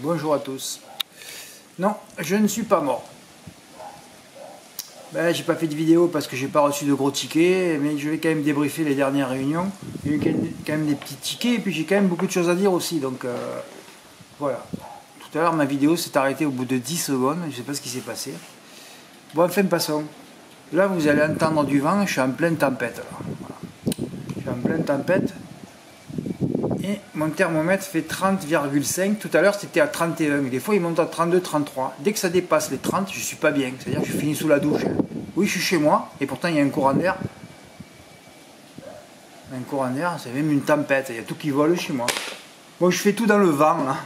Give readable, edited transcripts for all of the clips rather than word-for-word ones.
Bonjour à tous. Non, je ne suis pas mort. Ben, j'ai pas fait de vidéo parce que j'ai pas reçu de gros tickets, mais je vais quand même débriefer les dernières réunions. Il y a eu quand même des petits tickets et puis j'ai quand même beaucoup de choses à dire aussi. Donc voilà. Tout à l'heure ma vidéo s'est arrêtée au bout de 10 secondes, je sais pas ce qui s'est passé. Bon, enfin passons. Là vous allez entendre du vent, je suis en pleine tempête. Voilà. Je suis en pleine tempête. Et mon thermomètre fait 30,5. Tout à l'heure c'était à 31. Des fois il monte à 32, 33. Dès que ça dépasse les 30, je suis pas bien. C'est-à-dire que je finis sous la douche. Oui, je suis chez moi et pourtant il y a un courant d'air. Un courant d'air, c'est même une tempête. Il y a tout qui vole chez moi. Bon, je fais tout dans le vent. Là.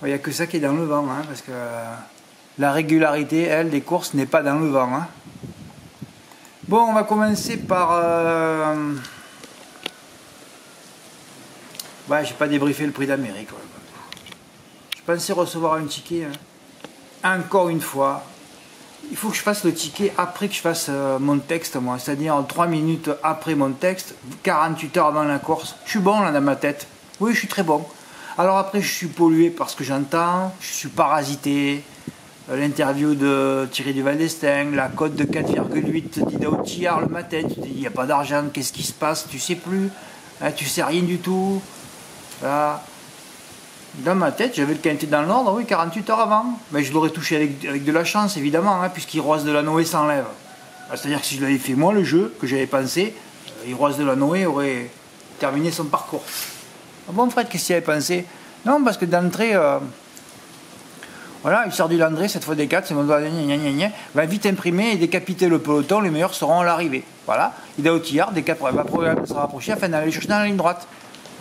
Il n'y a que ça qui est dans le vent. Hein, parce que la régularité, elle, des courses n'est pas dans le vent. Hein. Bon, on va commencer par... Ouais, j'ai pas débriefé le prix d'Amérique. Ouais. Je pensais recevoir un ticket. Hein. Encore une fois, il faut que je fasse le ticket après que je fasse mon texte, moi. C'est-à-dire 3 minutes après mon texte, 48 heures avant la course. Je suis bon là dans ma tête. Oui, je suis très bon. Alors après, je suis pollué par ce que j'entends. Je suis parasité. L'interview de Thierry Duval d'Estaing, la cote de 4,8 d'Ida Othillard le matin. Tu te dis, il n'y a pas d'argent, qu'est-ce qui se passe? Tu sais plus. Hein, tu sais rien du tout. Là, dans ma tête, j'avais le quintet dans l'ordre, oui, 48 heures avant. Mais je l'aurais touché avec de la chance, évidemment, hein, puisqu'il Roise de la Noé s'enlève. C'est-à-dire que si je l'avais fait moi, le jeu, que j'avais pensé, Roise de la Noé aurait terminé son parcours. Ah bon, Fred, qu'est-ce qu'il avait pensé? Non, parce que d'entrée, voilà, il sort du Landré, cette fois des 4, c'est mon doigt, va vite imprimer et décapiter le peloton, les meilleurs seront à l'arrivée. Voilà, Ida Othillard, des 4, va probablement se rapprocher afin d'aller chercher dans la ligne droite.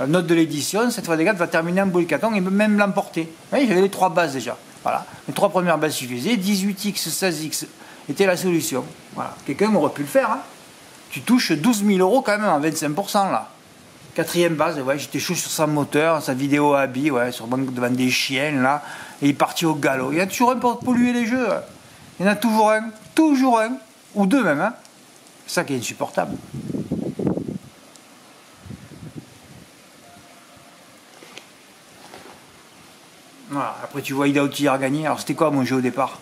Note de l'édition, cette fois des 4 va terminer en boulicaton et même l'emporter. Oui, j'avais les 3 bases déjà. Voilà. Les 3 premières bases suffisaient. 18x, 16x était la solution. Voilà. Quelqu'un aurait pu le faire. Hein. Tu touches 12 000 euros quand même en 25% là. 4e base, ouais, j'étais chaud sur sa moteur, sa vidéo à habit, ouais, devant des chiens là. Et il est parti au galop. Il y a toujours un pour polluer les jeux. Hein. Il y en a toujours un. Ou deux même. Hein. C'est ça qui est insupportable. Voilà. Après tu vois Ida Othillard gagner. Alors c'était quoi mon jeu au départ?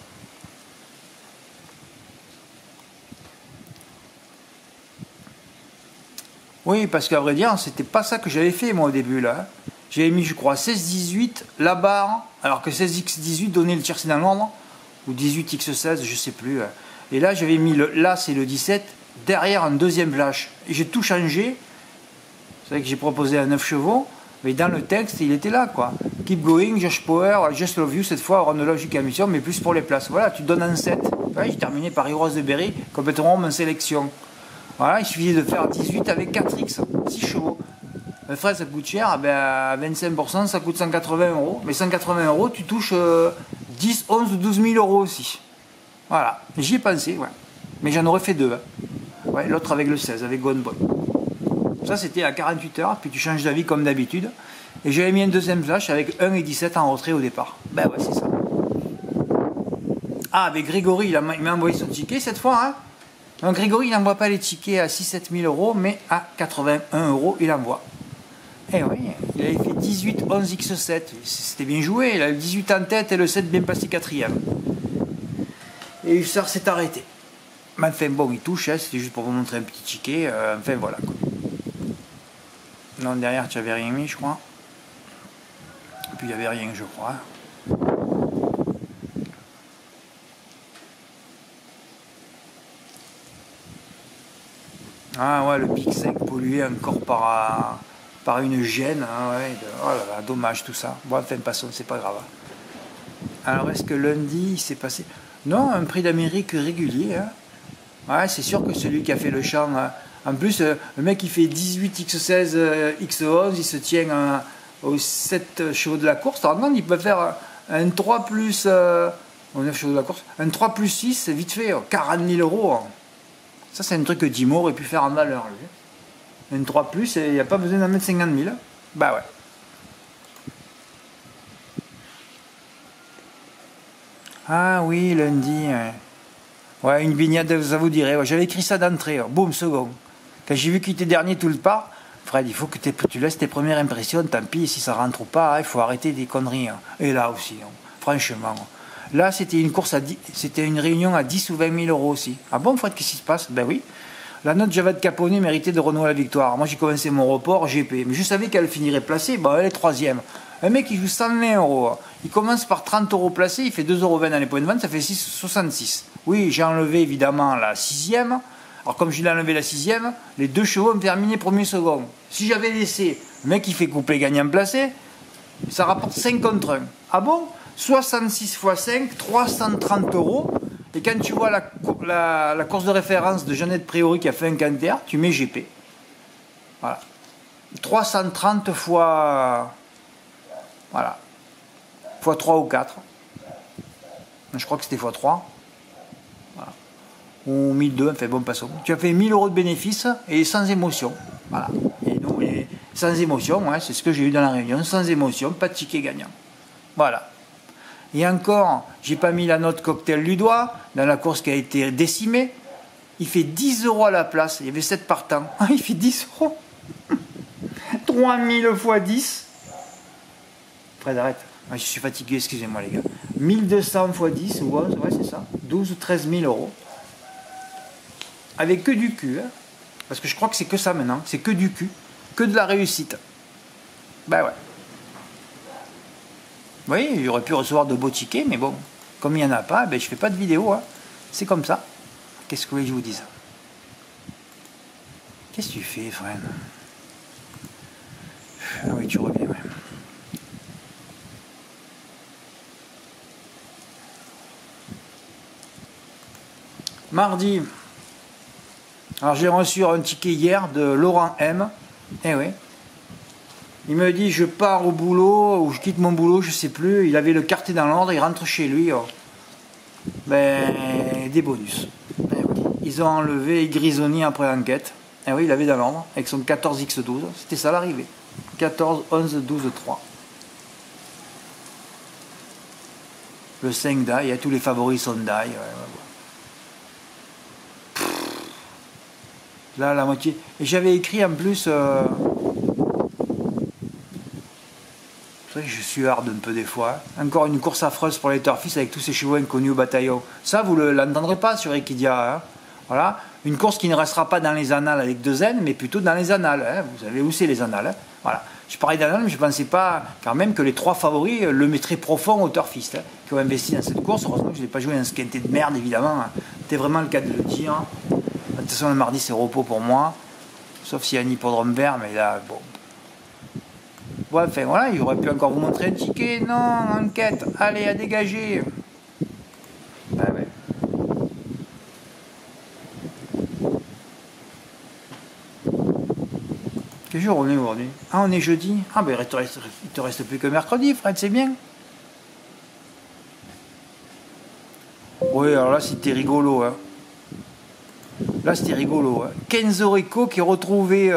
Oui, parce qu'à vrai dire, c'était pas ça que j'avais fait moi au début là. J'avais mis, je crois, 16-18, la barre, alors que 16x18 donnait le tiercé dans l'ordre, ou 18x16, je sais plus. Et là j'avais mis l'As et le 17 derrière un deuxième flash. Et j'ai tout changé. C'est vrai que j'ai proposé à 9 chevaux. Mais dans le texte, il était là, quoi. Keep going, Josh Power, Just Love You, cette fois, Ron Logic à mission, mais plus pour les places. Voilà, tu donnes un 7. Ouais, j'ai terminé par Rose de Berry, complètement en sélection. Voilà, il suffisait de faire 18 avec 4X, 6 chevaux. Le frais, ça coûte cher, ben, à 25%, ça coûte 180 euros. Mais 180 euros, tu touches 10, 11 ou 12 000 euros aussi. Voilà, j'y ai pensé, ouais. Mais j'en aurais fait 2. Hein. Ouais, l'autre avec le 16, avec Gone Boy. Ça c'était à 48 heures, puis tu changes d'avis comme d'habitude. Et j'avais mis un deuxième flash avec 1 et 17 en retrait au départ. Ben ouais, c'est ça. Ah, avec Grégory, il m'a envoyé son ticket cette fois. Hein. Donc Grégory, il n'envoie pas les tickets à 6-7 000 euros, mais à 81 euros, il envoie. Eh oui, il avait fait 18, 11, X7. C'était bien joué, il a le 18 en tête et le 7 bien passé 4e. Et Hussard s'est arrêté. Mais enfin bon, il touche, hein, c'était juste pour vous montrer un petit ticket. Enfin voilà quoi. Non, derrière, tu n'avais rien mis, je crois. Et puis, il n'y avait rien, je crois. Ah ouais, le Pic 5 pollué encore par une gêne. Ah ouais, oh là là, dommage tout ça. Bon, enfin, passons, c'est pas grave. Alors, est-ce que lundi, il s'est passé... Non, un prix d'Amérique régulier. Hein. Ouais, c'est sûr que celui qui a fait le champ... En plus, le mec il fait 18 X16, X11, il se tient aux 7 chevaux de la course. Alors, il peut faire un 3 plus... aux 9 chevaux de la course. Un 3 plus 6, vite fait, 40 000 euros. Hein. Ça, c'est un truc que Dimo aurait pu faire en valeur. Lui. Un 3 plus, il n'y a pas besoin d'en mettre 50 000. Bah ouais. Ah oui, lundi. Ouais, une baignade, ça vous dirait. Ouais, j'avais écrit ça d'entrée. Boum, second. Quand j'ai vu qu'il était dernier tout le part, Fred, il faut que tu laisses tes premières impressions, tant pis si ça rentre ou pas, il faut arrêter des conneries. Et là aussi, franchement. Là, c'était une course c'était une réunion à 10 ou 20 000 euros aussi. Ah bon, Fred, qu'est-ce qui se passe? Ben oui. La note Javad Caponet méritait de renouer la victoire. Moi, j'ai commencé mon report GP, mais je savais qu'elle finirait placée. Ben, elle est troisième. Un mec qui joue 120 euros, il commence par 30 euros placés, il fait 2,20 euros dans les points de vente, ça fait 6,66. Oui, j'ai enlevé évidemment la sixième. Alors comme je l'ai enlevé la sixième, les deux chevaux ont terminé premier second. Si j'avais laissé le mec qui fait couplet gagnant placé, ça rapporte 5 contre 1. Ah bon? 66 x 5, 330 euros. Et quand tu vois la course de référence de Jeannette Priori qui a fait un canter, tu mets GP. Voilà. 330 fois... Voilà. Fois 3 ou 4. Je crois que c'était fois 3. Voilà. Ou 1002, enfin bon, passons. Tu as fait 1000 euros de bénéfices et sans émotion. Voilà. Et nous, sans émotion, ouais, c'est ce que j'ai eu dans la réunion. Sans émotion, pas de ticket gagnant. Voilà. Et encore, j'ai pas mis la note cocktail du doigt dans la course qui a été décimée. Il fait 10 euros à la place. Il y avait 7 partants. Ah, il fait 10 euros. 3000 fois 10. Fred, arrête. Ah, je suis fatigué, excusez-moi les gars. 1200 fois 10 ou 11, ouais, c'est ça. 12 ou 13 000 euros. Avec que du cul. Hein. Parce que je crois que c'est que ça maintenant. C'est que du cul. Que de la réussite. Ben ouais. Oui, j'aurais pu recevoir de beaux tickets, mais bon, comme il n'y en a pas, ben, je fais pas de vidéo. Hein. C'est comme ça. Qu'est-ce que vous voulez que je vous dise? Qu'est-ce que tu fais, Fred? Ah oui, tu reviens, ouais. Mardi. Alors j'ai reçu un ticket hier de Laurent M. Eh oui. Il me dit je pars au boulot ou je quitte mon boulot, je sais plus. Il avait le quartier dans l'ordre, il rentre chez lui. Oh. Ben des bonus. Eh oui. Ils ont enlevé Grisoni après l'enquête. Eh oui, il avait dans l'ordre avec son 14x12. C'était ça l'arrivée. 14, 11, 12, 3. Le 5 d'ail, tous les favoris sont d'ail. Ouais, ouais. Là, la moitié. Et j'avais écrit en plus... Je suis hard un peu des fois. Encore une course affreuse pour les turfistes avec tous ces chevaux inconnus au bataillon. Ça, vous ne l'entendrez pas sur Equidia. Hein. Voilà. Une course qui ne restera pas dans les annales avec 2 N, mais plutôt dans les annales. Hein. Vous savez où c'est les annales. Hein. Voilà. Je parlais d'annales, mais je ne pensais pas quand même que les 3 favoris le mettraient profond aux turfistes qui ont investi dans cette course. Heureusement que je n'ai pas joué dans ce quintet de merde, évidemment. C'était vraiment le cas de le dire. De toute façon, le mardi, c'est repos pour moi. Sauf s'il y a un hippodrome vert, mais là, bon. Ouais, enfin voilà, il aurait pu encore vous montrer un ticket. Non, enquête, allez, à dégager. Ah ouais. Quel jour on est aujourd'hui? Ah, on est jeudi. Ah, ben il te reste plus que mercredi, Fred, c'est bien. Oui, alors là, c'était rigolo. Hein. Là, c'était rigolo. Hein. Kenzo Rico qui retrouvait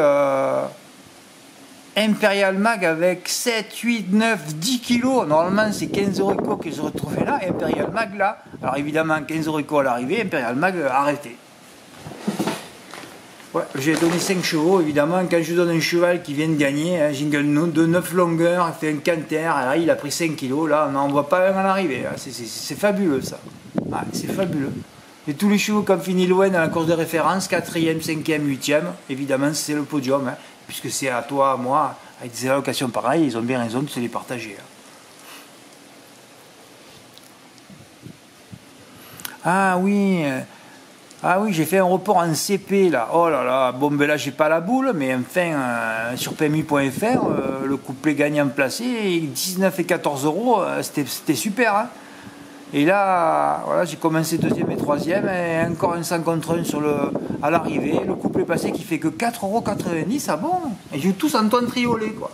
Imperial Mag avec 7, 8, 9, 10 kilos. Normalement, c'est Kenzo Rico qui se retrouvait là et Imperial Mag là. Alors évidemment, Kenzo Rico à l'arrivée, Imperial Mag arrêté. Ouais, j'ai donné 5 chevaux, évidemment. Quand je donne un cheval qui vient de gagner, hein, Jingle de 9 longueurs, il fait un canter, là, il a pris 5 kilos. Là, on n'en voit pas un à l'arrivée. C'est fabuleux ça. Ah, c'est fabuleux. Et tous les chevaux qui ont fini loin dans la course de référence, 4e, 5e, 8e, évidemment c'est le podium, hein, puisque c'est à toi, à moi, avec des allocations pareilles, ils ont bien raison de se les partager. Hein. Ah oui, j'ai fait un report en CP là. Oh là là, bon ben là j'ai pas la boule, mais enfin sur PMU.fr, le couplet gagnant placé, 19 et 14 euros, c'était super. Hein. Et là, voilà, j'ai commencé 2e et 3e, et encore un 100 contre 1 à l'arrivée. Le couple est passé qui fait que 4,90 €, ah bon? Et j'ai tous Antoine Triolet, quoi.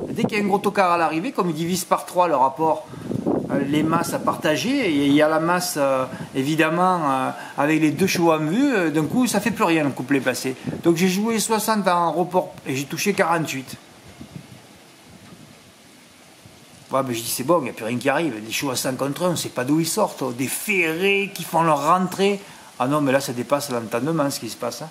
Et dès qu'il y a un gros tocard à l'arrivée, comme il divise par 3 le rapport, les masses à partager, et il y a la masse, évidemment, avec les 2 chevaux en vue, d'un coup, ça fait plus rien, le couple est passé. Donc j'ai joué 60 en report, et j'ai touché 48. Ouais, ben je dis c'est bon, il n'y a plus rien qui arrive. Des chevaux à 100 contre 1, on ne sait pas d'où ils sortent. Des ferrés qui font leur rentrée. Ah non, mais là ça dépasse l'entendement ce qui se passe. Hein.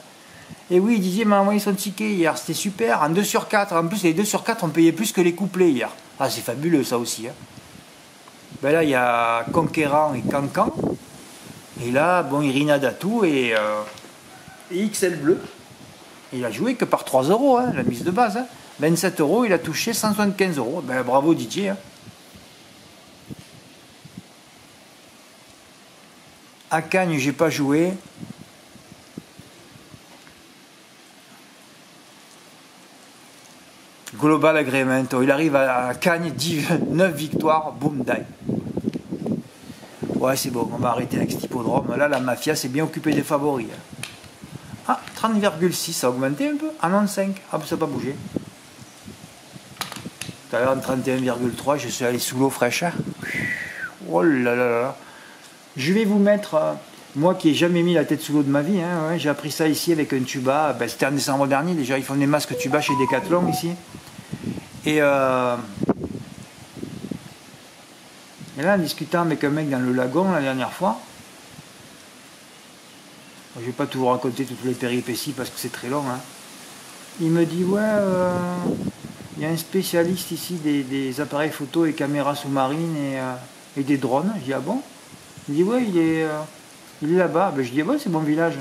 Et oui, Didier m'a envoyé son ticket hier, c'était super, en 2 sur 4. En plus, les 2 sur 4, on payait plus que les couplets hier. Ah, c'est fabuleux ça aussi. Hein. Ben là, il y a Conquérant et Cancan. Et là, bon, Irina Datou et XL Bleu. Et il a joué que par 3 euros, hein, la mise de base. Hein. 27 euros, il a touché 175 euros. Ben, bravo Didier. Hein. À Cagnes, j'ai pas joué. Global Agreemento. Il arrive à Cagnes, 9 victoires, boum, die. Ouais, c'est bon, on va arrêter avec cet hippodrome. Là, la mafia s'est bien occupée des favoris. Ah, 30,6, ça a augmenté un peu. Ah non, 5. Ah, ça n'a pas bougé. Tout à l'heure, en 31,3, je suis allé sous l'eau fraîche. Oh là là là. Je vais vous mettre, moi qui n'ai jamais mis la tête sous l'eau de ma vie, hein, ouais, j'ai appris ça ici avec un tuba. Ben, c'était en décembre dernier, déjà, ils font des masques tuba chez Decathlon ici. Et là, en discutant avec un mec dans le lagon la dernière fois, je ne vais pas tout vous raconter toutes les péripéties parce que c'est très long. Hein. Il me dit, ouais, il y a un spécialiste ici des appareils photo et caméras sous-marines et des drones. Je dis, ah bon? Il me dit, ouais, il est là-bas. Ben, je dis, ah bon, c'est mon village.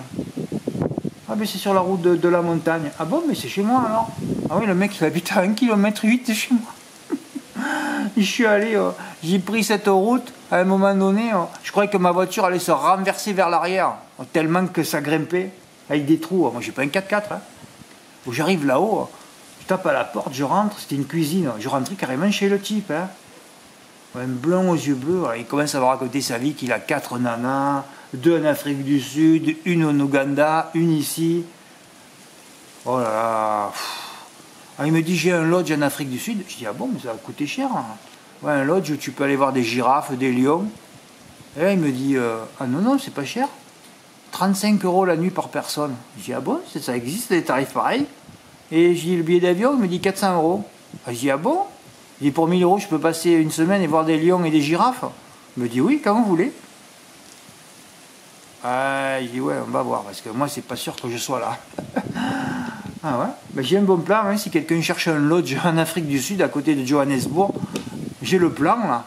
Ah ben c'est sur la route de la montagne. Ah bon, mais c'est chez moi alors. Ah oui, le mec il habite à 1,8 km de chez moi. Je suis allé, j'ai pris cette route, à un moment donné, je croyais que ma voiture allait se renverser vers l'arrière, tellement que ça grimpait, avec des trous. Moi j'ai pas un 4x4. Hein. Où j'arrive là-haut, je tape à la porte, je rentre, c'était une cuisine, je rentrais carrément chez le type. Hein. Un blond aux yeux bleus, il commence à me raconter sa vie, qu'il a 4 nanas, 2 en Afrique du Sud, une en Ouganda, une ici. Oh là là. Ah, il me dit j'ai un lodge en Afrique du Sud. Je dis ah bon, mais ça va coûter cher. Hein. Ouais, un lodge où tu peux aller voir des girafes, des lions. Et là il me dit ah non, non, c'est pas cher. 35 € la nuit par personne. Je dis ah bon, ça existe des tarifs pareils. Et j'ai le billet d'avion, il me dit 400 €. Je dis ah bon. Il dit pour 1000 € je peux passer une semaine et voir des lions et des girafes. Il me dit oui, quand vous voulez. Ah, je dis ouais, on va voir, parce que moi c'est pas sûr que je sois là. Ah ouais, ben, j'ai un bon plan, hein, si quelqu'un cherche un lodge en Afrique du Sud, à côté de Johannesburg, j'ai le plan là.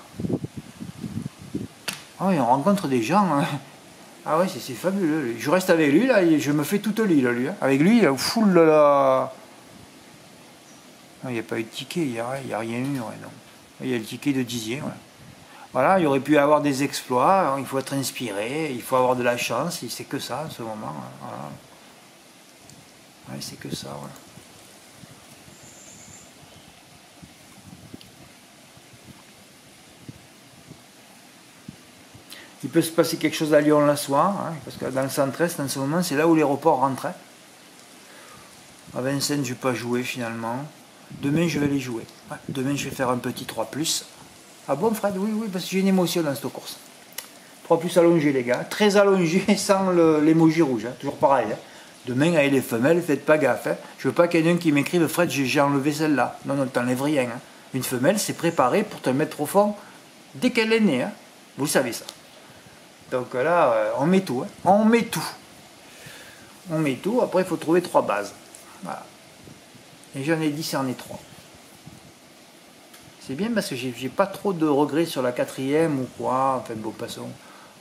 Ah oui, on rencontre des gens. Hein. Ah ouais, c'est fabuleux. Je reste avec lui là, et je me fais toute l'île lui. Hein. Avec lui, full là. Il n'y a pas eu de ticket hier, il n'y a rien eu, ouais, non. Il y a le ticket de Dizier, ouais. Voilà, il aurait pu avoir des exploits, hein, il faut être inspiré, il faut avoir de la chance, c'est que ça en ce moment. Hein, voilà. Ouais, c'est que ça, voilà. Il peut se passer quelque chose à Lyon la soir, hein, parce que dans le centre-est, en ce moment, c'est là où l'aéroport rentrait. À Vincennes, je n'ai pas joué finalement. Demain, je vais les jouer. Ouais, demain, je vais faire un petit 3+. Ah bon, Fred? Oui, oui, parce que j'ai une émotion dans cette course. 3+ allongé, les gars. Très allongé, sans l'émoji rouge. Hein. Toujours pareil. Hein. Demain, avec les femelles, faites pas gaffe. Hein. Je veux pas qu'il y ait un qui m'écrive, Fred, j'ai enlevé celle-là. Non, non, t'enlèves rien. Hein. Une femelle, c'est préparé pour te mettre au fond dès qu'elle est née. Hein. Vous le savez ça. Donc là, on met tout. Hein. On met tout. On met tout. Après, il faut trouver 3 bases. Voilà. Et j'en ai discerné 3. C'est bien parce que j'ai pas trop de regrets sur la 4e ou quoi. Enfin, bon, passons.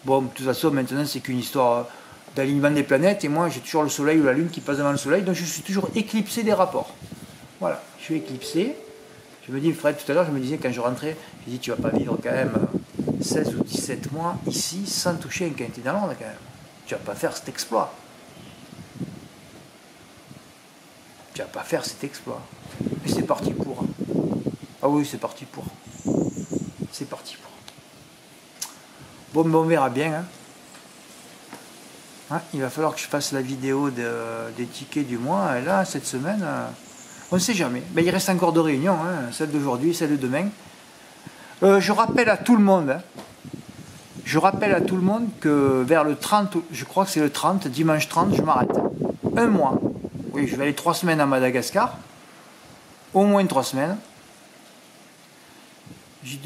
Bon, de toute façon, maintenant, c'est qu'une histoire d'alignement des planètes. Et moi, j'ai toujours le soleil ou la lune qui passe devant le soleil. Donc, je suis toujours éclipsé des rapports. Voilà, je suis éclipsé. Je me dis, Fred, tout à l'heure, je me disais, quand je rentrais, je dis, tu vas pas vivre quand même 16 ou 17 mois ici sans toucher un quintet dans l'ordre quand même. Tu vas pas faire cet exploit. Tu vas pas faire cet exploit. Et c'est parti pour. Ah oui, c'est parti pour. C'est parti pour. Bon, ben on verra bien. Hein. Hein, il va falloir que je fasse la vidéo des tickets du mois. Et là, cette semaine, on ne sait jamais. Ben, il reste encore 2 réunions, hein, celle d'aujourd'hui et celle de demain. Je rappelle à tout le monde, hein, je rappelle à tout le monde que vers le 30, je crois que c'est le 30, dimanche 30, je m'arrête. 1 mois. Oui, je vais aller 3 semaines à Madagascar. Au moins 3 semaines. Je vais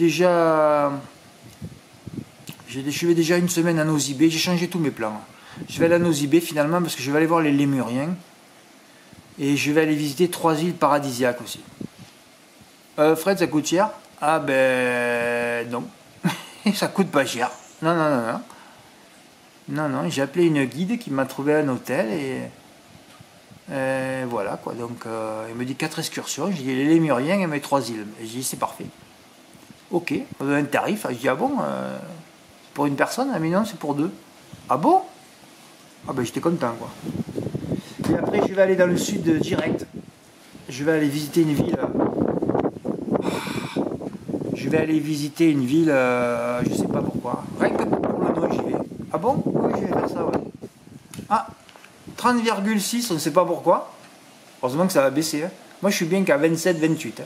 déjà 1 semaine à Nosy Be. J'ai changé tous mes plans. Je vais aller à Nosy Be finalement parce que je vais aller voir les lémuriens. Et je vais aller visiter 3 îles paradisiaques aussi. Fred, ça coûte cher? Ah ben non. Ça coûte pas cher. Non, non, non, non. Non, non, j'ai appelé une guide qui m'a trouvé un hôtel et voilà quoi. Donc il me dit 4 excursions. J'ai dit les Lémuriens et mes 3 îles. Et j'ai dit c'est parfait. Ok, on donne un tarif. Je dis ah bon, pour une personne? Ah mais non, c'est pour 2. Ah bon? Ah ben j'étais content quoi. Et après je vais aller dans le sud direct. Je vais aller visiter une ville. Je vais aller visiter une ville, je sais pas pourquoi. Rien que pour le nom, j'y vais. Ah bon? Oui, je vais faire ça, ouais. Ah, 30,6, on ne sait pas pourquoi. Heureusement que ça va baisser. Hein. Moi, je suis bien qu'à 27, 28. Hein.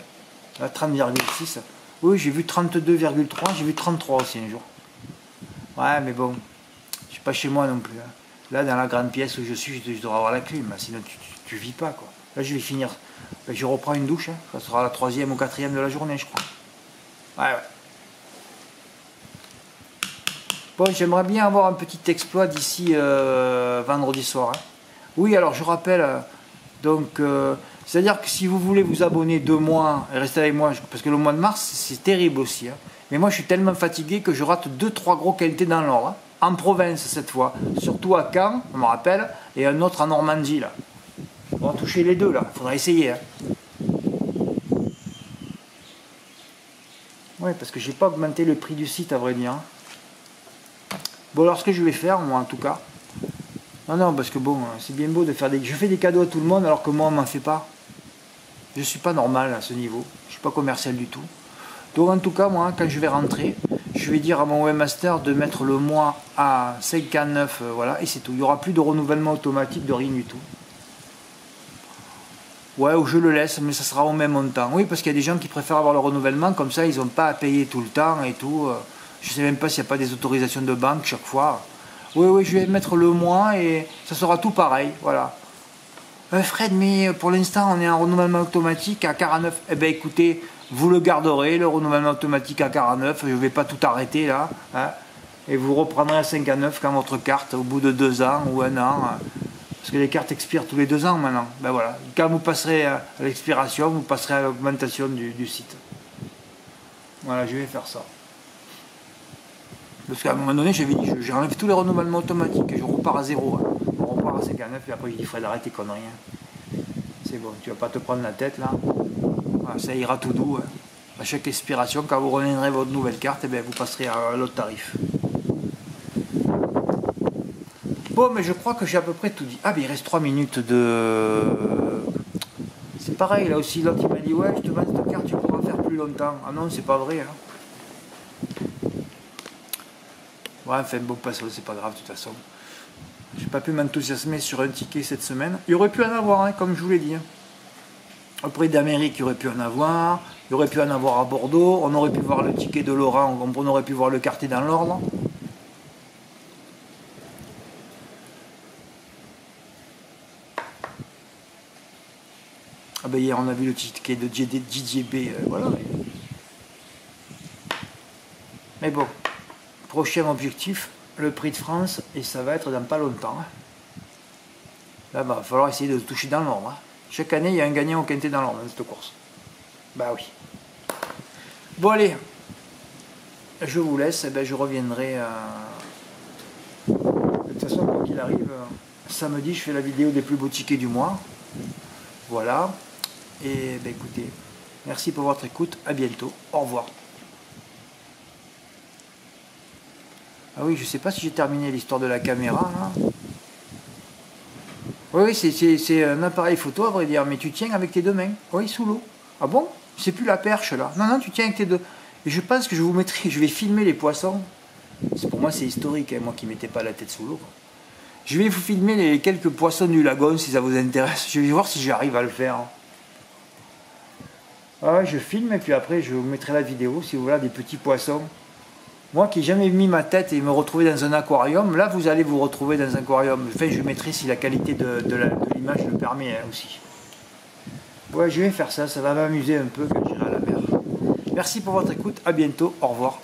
Là, 30,6. Oui, j'ai vu 32,3, j'ai vu 33 aussi un jour. Ouais, mais bon, je suis pas chez moi non plus. Hein. Là, dans la grande pièce où je suis, je dois avoir la clim. Sinon, tu vis pas, quoi. Là, je vais finir. Je reprends une douche. Hein. Ça sera la 3e ou 4e de la journée, je crois. Ouais, ouais. Bon, j'aimerais bien avoir un petit exploit d'ici vendredi soir. Hein. Oui, alors je rappelle, donc, c'est-à-dire que si vous voulez vous abonner 2 mois et rester avec moi, parce que le mois de mars, c'est terrible aussi. Hein. Mais moi, je suis tellement fatigué que je rate 2-3 gros qualités dans l'or. Hein. En province, cette fois. Surtout à Caen, on me rappelle, et un autre en Normandie, là. On va toucher les deux, là. Il faudra essayer. Hein. Oui, parce que j'ai pas augmenté le prix du site, à vrai dire. Bon, alors ce que je vais faire, moi, en tout cas... Non, non, parce que bon, c'est bien beau de faire des... Je fais des cadeaux à tout le monde, alors que moi, on m'en fait pas. Je suis pas normal à ce niveau. Je suis pas commercial du tout. Donc, en tout cas, moi, quand je vais rentrer, je vais dire à mon webmaster de mettre le mois à 59, voilà, et c'est tout. Il n'y aura plus de renouvellement automatique, de rien du tout. Ouais, ou je le laisse, mais ça sera au même montant. Oui, parce qu'il y a des gens qui préfèrent avoir le renouvellement, comme ça, ils n'ont pas à payer tout le temps et tout. Je ne sais même pas s'il n'y a pas des autorisations de banque chaque fois. Oui, oui, je vais mettre le mois et ça sera tout pareil, voilà. Fred, mais pour l'instant, on est en renouvellement automatique à 49. Eh bien, écoutez, vous le garderez, le renouvellement automatique à 49. Je ne vais pas tout arrêter, là. Hein, et vous reprendrez à 59 quand votre carte, au bout de 2 ans ou 1 an... Parce que les cartes expirent tous les 2 ans maintenant. Ben voilà. Quand vous passerez à l'expiration, vous passerez à l'augmentation du site. Voilà, je vais faire ça. Parce qu'à un moment donné, j'avais dit, j'enlève tous les renouvellements automatiques et je repars à 0. Hein. On repart à 59 et après j'ai dit, Fred, arrête tes conneries. Hein. C'est bon, tu vas pas te prendre la tête là. Voilà, ça ira tout doux. Hein. À chaque expiration, quand vous reviendrez votre nouvelle carte, eh bien, vous passerez à l'autre tarif. Bon, mais je crois que j'ai à peu près tout dit. Ah, mais il reste 3 minutes de... C'est pareil, là aussi, l'autre il m'a dit, ouais, je te vends cette carte, tu pourras faire plus longtemps. Ah non, c'est pas vrai. Hein. Ouais, enfin, bon, passons, c'est pas grave, de toute façon. J'ai pas pu m'enthousiasmer sur un ticket cette semaine. Il aurait pu en avoir, hein, comme je vous l'ai dit. Hein. Au prix d'Amérique, il aurait pu en avoir. Il aurait pu en avoir à Bordeaux. On aurait pu voir le ticket de Laurent, on aurait pu voir le quartier dans l'ordre. Ah ben hier on a vu le ticket de DJB, voilà. Mais bon, prochain objectif, le prix de France, et ça va être dans pas longtemps. Hein. Là, il va falloir essayer de toucher dans l'ordre. Hein. Chaque année, il y a un gagnant au quintet dans l'ordre dans cette course. Bah oui. Bon allez, je vous laisse, et ben, je reviendrai. De toute façon, quoi qu'il arrive, samedi, je fais la vidéo des plus beaux tickets du mois. Voilà. Et ben écoutez, merci pour votre écoute, à bientôt, au revoir. Ah oui, je sais pas si j'ai terminé l'histoire de la caméra. Là. Oui, c'est un appareil photo à vrai dire, mais tu tiens avec tes 2 mains. Oui, sous l'eau. Ah bon? C'est plus la perche là. Non, non, tu tiens avec tes 2. Et je pense que je vous mettrai, je vais filmer les poissons. Pour moi c'est historique, hein, moi qui ne mettais pas la tête sous l'eau. Je vais vous filmer les quelques poissons du lagon si ça vous intéresse. Je vais voir si j'arrive à le faire. Ah, je filme et puis après je vous mettrai la vidéo si vous voulez des petits poissons. Moi qui n'ai jamais mis ma tête et me retrouver dans un aquarium, là vous allez vous retrouver dans un aquarium. Enfin, je mettrai si la qualité de l'image le permet hein, aussi. Ouais, je vais faire ça, ça va m'amuser un peu quand j'irai à la mer. Merci pour votre écoute, à bientôt, au revoir.